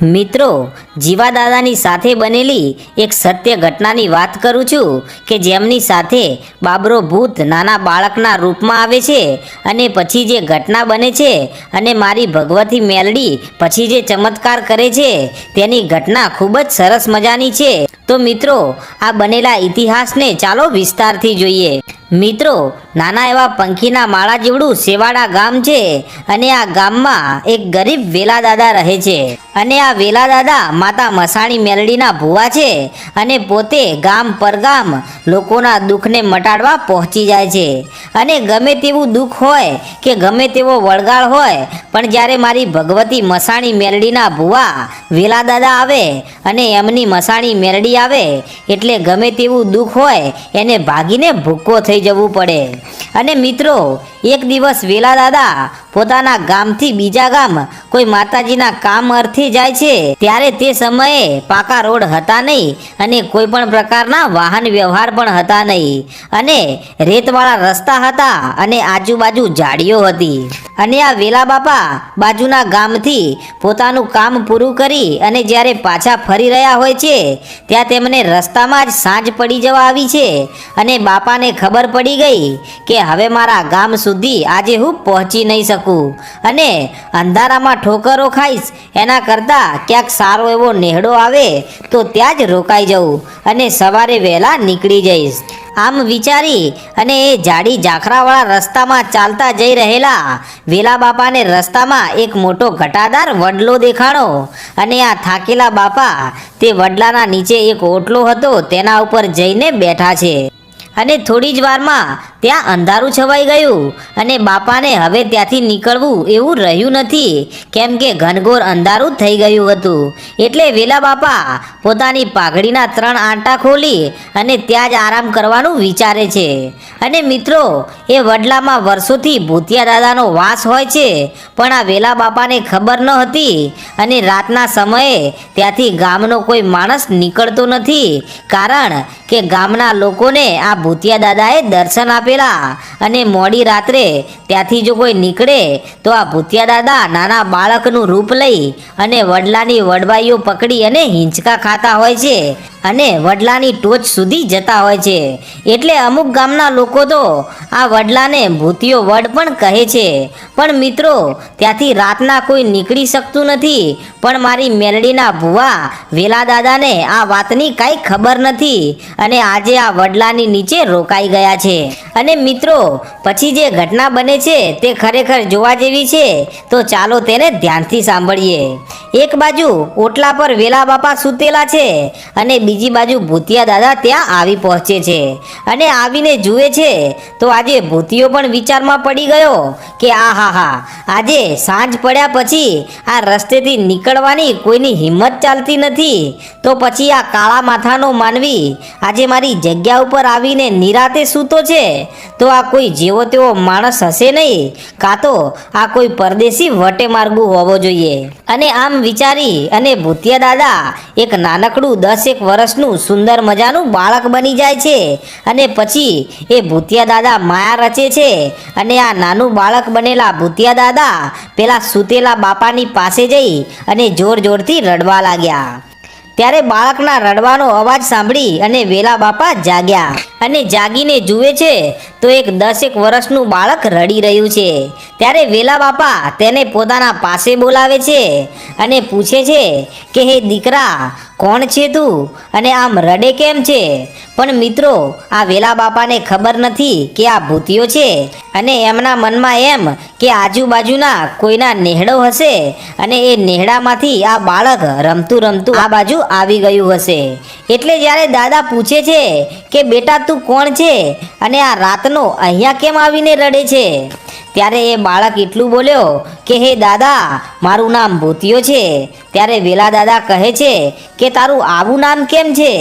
મિત્રો, જીવા દાદાની સાથે બનેલી એક સત્ય ઘટનાની વાત કરું છું કે જેમની સાથે બાબરો ભૂત નાના બાળકના રૂપમાં આવે છે અને પછી જે ઘટના બને છે અને મારી ભગવતી મેલડી પછી જે ચમત્કાર કરે છે તેની ઘટના ખૂબ જ સરસ મજાની છે। તો મિત્રો, આ બનેલા ઇતિહાસને ચાલો વિસ્તારથી જોઈએ। મિત્રો, નાના એવા પંખીના માળા જેવડું સેવાડા ગામ છે અને આ ગામમાં એક ગરીબ વેલા દાદા રહે છે અને આ વેલા દાદા માતા મસાણી મેલડીના ભુવા છે અને પોતે ગામ પરગામ લોકોના દુઃખને મટાડવા પહોંચી જાય છે અને ગમે તેવું દુઃખ હોય કે ગમે તેવો વળગાળ હોય પણ જ્યારે મારી ભગવતી મસાણી મેલડીના ભુવા વેલા દાદા આવે અને એમની મસાણી મેલડી આવે એટલે ગમે તેવું દુઃખ હોય એને ભાગીને ભૂક્કો થઈ જવું પડે। અને મિત્રો, એક દિવસ વેલા દાદા પોતાના ગામથી બીજા ગામ કોઈ માતાજીના કામ અર્થે જાય છે ત્યારે તે સમયે પાકા રોડ હતા નહીં અને કોઈ પણ પ્રકારના વાહન વ્યવહાર પણ હતા નહીં અને રેતવાળા રસ્તા હતા અને આજુબાજુ ઝાડીઓ હતી અને આ વેલા બાપા બાજુના ગામથી પોતાનું કામ પૂરું કરી અને જ્યારે પાછા ફરી રહ્યા હોય છે ત્યાં તેમને રસ્તામાં જ સાંજ પડી જવા આવી છે અને બાપાને ખબર પડી ગઈ કે હવે મારા ગામ સુધી આજે હું પહોંચી નહીં શકું અને અંધારામાં ઠોકરો ખાઈશ એના કરતાં ક્યાંક સારો એવો નેહડો આવે તો ત્યાં જ રોકાઈ જવું અને સવારે વહેલા નીકળી જઈશ। આમ વિચારી અને એ જાડી ઝાખરાવાળા રસ્તામાં ચાલતા જઈ રહેલા વેલા બાપાને રસ્તામાં એક મોટો ઘટાદાર વડલો દેખાણો અને આ થાકેલા બાપા તે વડલાના નીચે એક ઓટલો હતો તેના ઉપર જઈને બેઠા છે અને થોડી જ વારમાં ત્યાં અંધારું છવાઈ ગયું અને બાપાને હવે ત્યાંથી નીકળવું એવું રહ્યું નથી કેમ કે ઘનઘોર અંધારું થઈ ગયું હતું। એટલે વેલા બાપા પોતાની પાઘડીના 3 આંટા ખોલી અને ત્યાં જ આરામ કરવાનું વિચારે છે। અને મિત્રો, એ વડલામાં વર્ષોથી ભૂતિયા દાદાનો વાસ હોય છે પણ આ વેલા બાપાને ખબર ન હતી અને રાતના સમયે ત્યાંથી ગામનો કોઈ માણસ નીકળતો નથી કારણ કે ગામના લોકોને આ ભૂતિયા દાદાએ દર્શન આપેલા અને મોડી રાત્રે ત્યાંથી જો કોઈ નીકળે તો આ ભૂતિયા દાદા નાના બાળકનું રૂપ લઈ અને વડલાની વડવાઈઓ પકડી અને હિંચકા ખાતા હોય છે અને વડલાની ટોચ સુધી જતા હોય છે। એટલે અમુક ગામના લોકો તો આ વડલાને ભૂતિયો વડ પણ કહે છે પણ મિત્રો, ત્યાંથી રાતના કોઈ નીકળી શકતું નથી પણ મારી મેલડીના ભુવા વેલા દાદાને આ વાતની કાંઈ ખબર નથી અને આજે આ વડલાની નીચે રોકાઈ ગયા છે। અને મિત્રો, પછી જે ઘટના બને છે તે ખરેખર જોવા જેવી છે તો ચાલો તેને ધ્યાનથી સાંભળીએ। એક બાજુ ઓટલા પર વેલા બાપા સૂતેલા છે અને બીજી બાજુ ભૂતિયા દાદા ત્યાં આવી પહોંચે છે અને આવીને જુએ છે તો આજે ભૂતિયો પણ વિચારમાં પડી ગયો કે આહાહા, આજે સાંજ પડ્યા પછી આ રસ્તેથી નીકળવાની કોઈની હિંમત ચાલતી નથી તો પછી આ કાળા માથાનો માનવી આજે મારી જગ્યા ઉપર આવીને નિરાતે સૂતો છે તો આ કોઈ જેવો તેવો માણસ હશે નહીં કાં તો આ કોઈ પરદેશી વટે માર્ગુ હોવો જોઈએ। અને આમ વિચારી અને ભૂતિયા દાદા એક નાનકડું 10 વર્ષનું સુંદર મજાનું બાળક બની જાય છે અને પછી એ ભૂતિયા દાદા માયા રચે છે અને આ નાનું બાળક બનેલા ભૂતિયા દાદા પેલા સૂતેલા બાપાની પાસે જઈ અને જોર જોરથી રડવા લાગ્યા। ત્યારે બાળકના રડવાનો અવાજ સાંભળી અને વેલા બાપા જાગ્યા અને જાગીને જુએ છે તો એક 10 વર્ષનું બાળક રડી રહ્યું છે। ત્યારે વેલા બાપા તેને પોતાના પાસે બોલાવે છે અને પૂછે છે કે હે દીકરા, કોણ છે તું અને આમ રડે કેમ છે? પણ મિત્રો, આ વેલા બાપાને ખબર નથી કે આ ભૂતિયો છે અને એમના મનમાં એમ કે આજુબાજુના કોઈના નેહડો હશે અને એ નેહડામાંથી આ બાળક રમતું રમતું આ બાજુ આવી ગયું હશે। એટલે જ્યારે દાદા પૂછે છે કે બેટા તું કોણ છે અને આ રાતનો અહીંયા કેમ આવીને રડે છે ત્યારે એ બાળક એટલું બોલ્યો કે હે દાદા, મારું નામ ભૂતિયો છે। ત્યારે વેલા દાદા કહે છે કે તારું આવું નામ કેમ છે?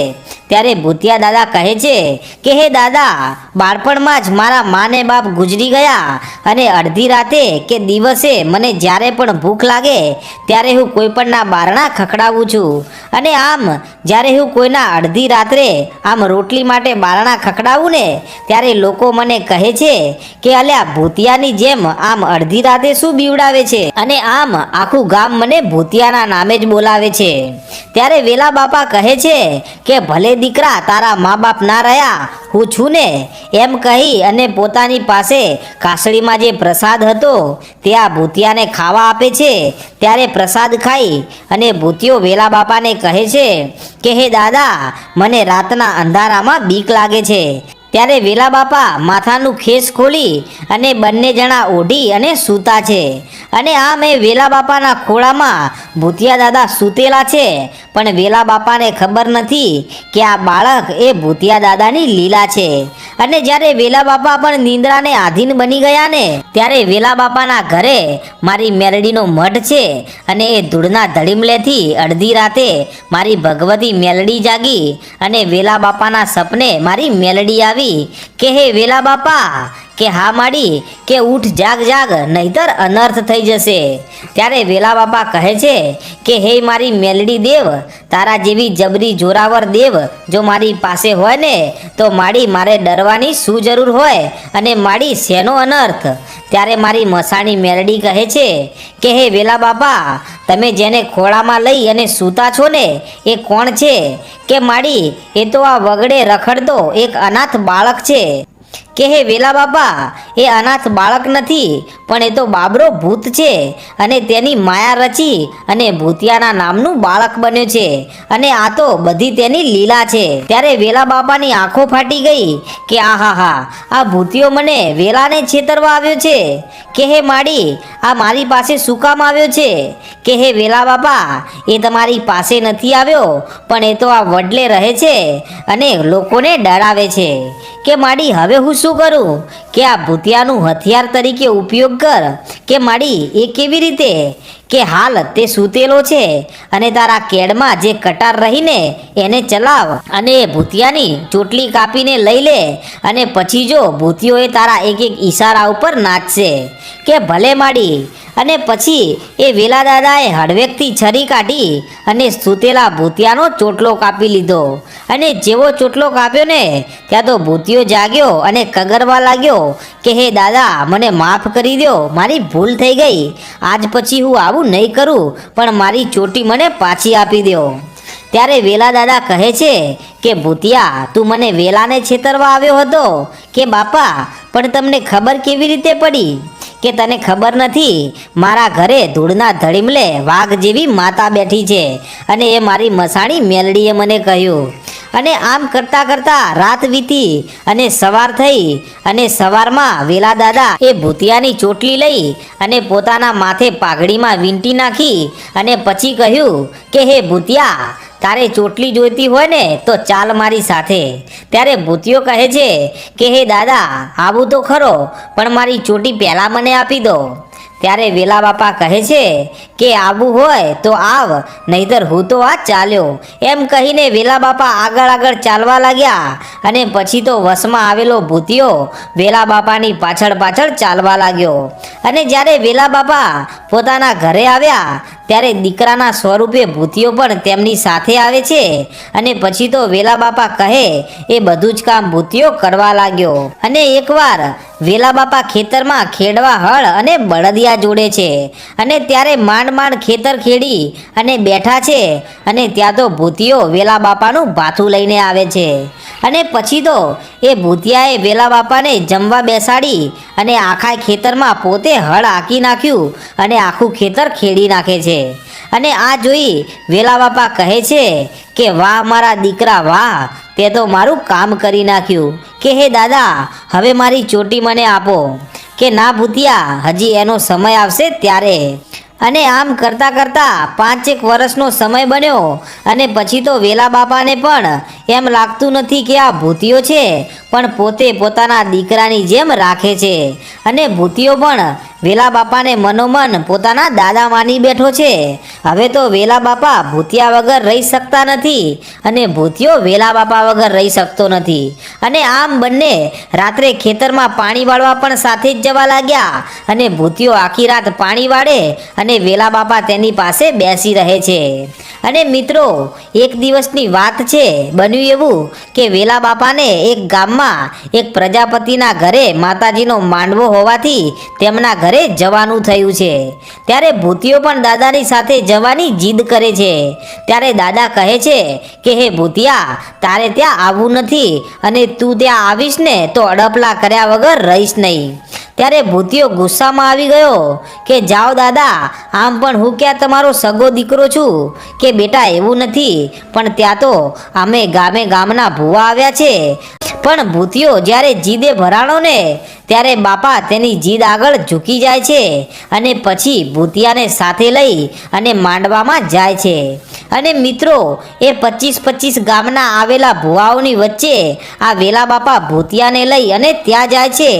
ત્યારે ભૂતિયા દાદા કહે છે કે હે દાદા, બાળપણમાં જ મારા મા ને બાપ ગુજરી ગયા અને અડધી રાતે કે દિવસે મને જ્યારે પણ ભૂખ લાગે ત્યારે હું કોઈ પણના બારણા ખખડાવું છું અને આમ જ્યારે હું કોઈના અડધી રાત્રે આમ રોટલી માટે બારણા ખખડાવું ને ત્યારે લોકો મને કહે છે કે અલ્યા ભૂતિયાની જેમ આમ અડધી રાતે શું બીવડાવે છે અને આમ આખું ગામ મને ભૂતિયાના નામે જ બોલાવે છે. ત્યારે વેલા બાપા કહે છે કે ભલે દીકરા તારા મા બાપ ના રહ્યા, હું છું ને, એમ કહી અને પોતાની પાસે કાસળીમાં જે પ્રસાદ હતો તે આ ભૂતિયાને ખાવા આપે છે. ત્યારે પ્રસાદ ખાઈ અને ભૂતિયો વેલા બાપાને કહે છે કે હે દાદા, મને રાતના અંધારામાં બીક લાગે છે. ત્યારે વેલા બાપા માથાનું ખેસ ખોલી અને બંને જણા ઓઢી અને સૂતા છે. અને આમ એ વેલા બાપાના ખોળામાં ભૂતિયા દાદા સૂતેલા છે. પણ વેલા બાપાને ખબર નથી કે આ બાળક એ ભૂતિયા દાદાની લીલા છે. અને જ્યારે વેલા બાપા પણ નિંદ્રાને આધીન બની ગયા ને, ત્યારે વેલા બાપાના ઘરે મારી મેલડીનો મઢ છે. અને એ ધૂળના ધડીમલેથી અડધી રાતે મારી ભગવતી મેલડી જાગી અને વેલા બાપાના સપને મારી મેલડી આવી કે હે વેલા બાપા, કે હા માડી, કે ઉઠ જાગ જાગ, નહીતર અનર્થ થઈ જશે. ત્યારે વેલા બાપા કહે છે કે હે મારી મેલડી દેવ, તારા જેવી જબરી જોરાવર દેવ જો મારી પાસે હોય ને તો માડી મારે ડરવાની શું જરૂર હોય, અને માડી શેનો અનર્થ. ત્યારે મારી મસાણી મેલડી કહે છે કે હે વેલા બાપા, તમે જેને ખોળામાં લઈ અને સૂતા છો ને એ કોણ છે? કે માડી, એ તો આ વગડે રખડતો એક અનાથ બાળક છે. કે હે વેલા બાપા, એ અનાથ બાળક નથી, પણ એ તો બાબરો ભૂત છે. અને તેની માયા રચી અને ભૂતિયાના નામનું બાળક બન્યું છે. અને આ તો બધી તેની લીલા છે. ત્યારે વેલા બાપાની આંખો ફાટી ગઈ કે આહાહા, આ ભૂતિયો મને વેલાને છેતરવા આવ્યો છે. કે હે માડી, આ મારી પાસે શું કામ આવ્યો છે? કે હે વેલા બાપા, એ તમારી પાસે નથી આવ્યો, પણ એ તો આ વડલે રહે છે અને લોકોને ડરાવે છે. કે માડી, હવે હું શું કરું? કે આ ભૂતિયાનું હથિયાર તરીકે ઉપયોગ કર. કે માડી, એ કેવી રીતે? કે હાલ તે સૂતેલો છે અને તારા કેડમાં જે કટાર રહીને એને ચલાવ અને ભૂતિયાની ચોટલી કાપીને લઈ લે. અને પછી જો ભૂતિયો એ તારા એક એક ઈશારા ઉપર નાચશે. કે ભલે માડી. અને પછી એ વેલા દાદાએ હળવેકથી છરી કાઢી અને સૂતેલા ભૂતિયાનો ચોટલો કાપી લીધો. અને જેવો ચોટલો કાપ્યો ને ત્યાં તો ભૂતિયો જાગ્યો અને કગરવા લાગ્યો કે હે દાદા, મને માફ કરી દો, મારી ભૂલ થઈ ગઈ. આજ પછી હું આવું નહીં કરું, પણ મારી ચોટી મને પાછી આપી દો. ત્યારે વેલા દાદા કહે છે કે ભૂતિયા, તું મને વેલાને છેતરવા આવ્યો હતો? કે બાપા, પણ તમને ખબર કેવી રીતે પડી? કે તને ખબર નથી, મારા ઘરે ધૂળના ધડીમલે વાઘ જેવી માતા બેઠી છે અને એ મારી મસાણી મેલડીએ મને કહ્યું. અને આમ કરતાં કરતાં રાત વીતી અને સવાર થઈ. અને સવારમાં વેલા દાદા એ ભૂતિયાની ચોટલી લઈ અને પોતાના માથે પાઘડીમાં વીંટી નાખી અને પછી કહ્યું કે હે ભૂતિયા, તારે ચોટલી જોઈતી હોય ને તો ચાલ મારી સાથે. ત્યારે ભૂતિયો કહે છે કે હે દાદા, આવું તો ખરો, પણ મારી ચોટી પહેલાં મને આપી દો. ત્યારે વેલા બાપા કહે છે કે આવવું હોય તો આવ, નહીતર હું તો આ ચાલ્યો. એમ કહીને વેલા બાપા આગળ આગળ ચાલવા લાગ્યા. અને પછી તો વશમાં આવેલો ભૂતિયો વેલા બાપાની પાછળ પાછળ ચાલવા લાગ્યો. અને જ્યારે વેલા બાપા પોતાના ઘરે આવ્યા ત્યારે દીકરાના સ્વરૂપે ભૂતિયો પણ તેમની સાથે આવે છે. અને પછી તો વેલા બાપા કહે એ બધું જ કામ ભૂતિયો કરવા લાગ્યો. અને એકવાર વેલા બાપા ખેતરમાં ખેડવા હળ અને બળદિયા જોડે છે. અને ત્યારે માંડ માંડ ખેતર ખેડી અને બેઠા છે. અને ત્યાં તો ભૂતિયો વેલા બાપાનું ભાથું લઈને આવે છે. અને પછી તો એ ભૂતિયાએ વેલા બાપાને જમવા બેસાડી અને આખા ખેતરમાં પોતે હળ હાંકી નાખ્યું અને આખું ખેતર ખેડી નાખે છે. અને આ જોઈ વેલા બાપા કહે છે કે વાહ મારા દીકરા વાહ, તે તો મારું કામ કરી નાખ્યું. કે હે દાદા, હવે મારી ચોટી મને આપો. કે ના ભૂતિયા, હજી એનો સમય આવશે ત્યારે. અને આમ કરતાં કરતાં 5 વર્ષનો સમય બન્યો. અને પછી તો વેલા બાપાને પણ એમ લાગતું નથી કે આ ભૂતિયો છે, પણ પોતે પોતાના દીકરાની જેમ રાખે છે. અને ભૂતિયો પણ વેલા બાપાને મનોમન પોતાના દાદા માની બેઠો છે. હવે તો વેલા બાપા ભૂતિયા વગર રહી શકતા નથી અને ભૂતિયો વેલા બાપા વગર રહી શકતો નથી. અને આમ બંને રાત્રે ખેતરમાં પાણી વાળવા પણ સાથે જ જવા લાગ્યા. અને ભૂતિયો આખી રાત પાણી વાળે અને વેલા બાપા તેની પાસે બેસી રહે છે. અને મિત્રો, એક દિવસની વાત છે, બન્યું એવું કે વેલા બાપાને એક ગામમાં ગામમાં એક પ્રજાપતિના ઘરે માતાજીનો માંડવો હોવાથી તેમના ઘરે જવાનું થયું છે। ત્યારે ભૂતિયો પણ દાદાની સાથે જવાની જીદ કરે છે। ત્યારે દાદા કહે છે કે હે ભૂતિયા, તારે ત્યાં આવવું નથી અને તું ત્યાં આવીશ ને તો અડપલા કર્યા વગર રહીશ નહીં। ત્યારે ભૂતિયો ગુસ્સામાં આવી ગયો કે જાઓ દાદા, આમ પણ હું ક્યાં તમારો સગો દીકરો છું કે બેટા એવું નથી, પણ ત્યાં તો અમે ગામના ભૂવા આવ્યા છે। પણ ભૂતિયો જ્યારે જીદે ભરાણો ને ત્યારે બાપા તેની જીદ આગળ ઝૂકી જાય છે અને પછી ભૂતિયાને સાથે લઈ અને માંડવામાં જાય છે। અને મિત્રો, એ 25 ગામના આવેલા ભુવાઓની વચ્ચે આ વેલા બાપા ભૂતિયાને લઈ અને ત્યાં જાય છે।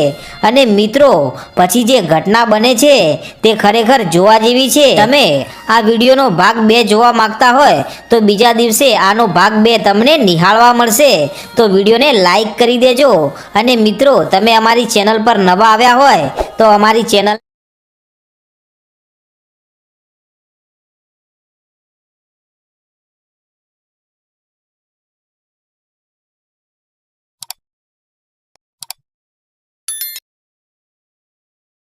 અને મિત્રો, પછી જે ઘટના બને છે તે ખરેખર જોવા જેવી છે। તમે આ વિડીયોનો ભાગ 2 જોવા માંગતા હોય તો બીજા દિવસે આનો ભાગ 2 તમને નિહાળવા મળશે। તો વિડીયોને લાઈક કરી દેજો। અને મિત્રો, તમે અમારી ચેનલ પર નવા આવ્યા હોય તો અમારી ચેનલ